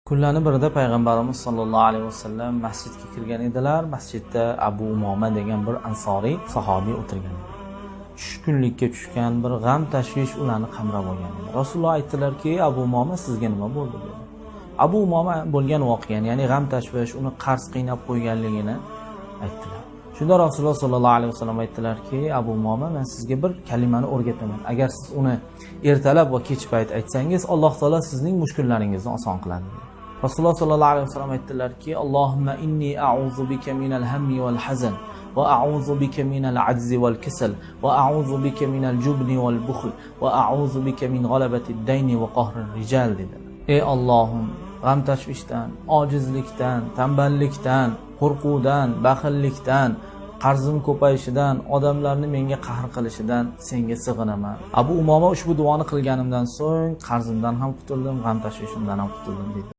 Kunlarning birida payg'ambarimiz sollallohu alayhi vasallam masjidga kirgan edilar. Masjidda Abu Umoma degan bir ansoriy sahobiy o'tirgan edi. Tushkunlikka tushgan bir g'am tashvish ularni qamrab olgan edi. Rasululloh aytdilarki, Abu Umoma sizga nima bo'ldi dedi. Abu Umoma bo'lgan voqeani, ya'ni g'am tashvish uni qarz qiynab qo'yganligini aytdilar. Shunda Rasululloh sollallohu alayhi vasallam aytdilarki, Abu Umoma, men sizga bir kalimani o'rgataman. Agar siz uni ertalab va kech payt aytsangiz, Alloh taolo sizning mushkullaringizni oson qiladi. Rasululloh sollallohu alayhi vasallam aytdilarki, Allohumma inni a'udhu bika minal hammi wal hazan va a'udhu bika minal ajzi wal kasal va a'udhu bika minal jubni wal bukhl va a'udhu bika min g'alabatid dayni va qahrir rijal dedi. Ey Allohim, g'am tashvishdan, ojizlikdan, tanballikdan, qo'rquvdan, baxillikdan, qarzim ko'payishidan, odamlarni menga qahr qilishidan senga sig'inaman. Abu Umoma ushbu duoni qilganimdan so'ng qarzimdan ham qutuldim, g'am tashvishimdan ham qutuldim dedi.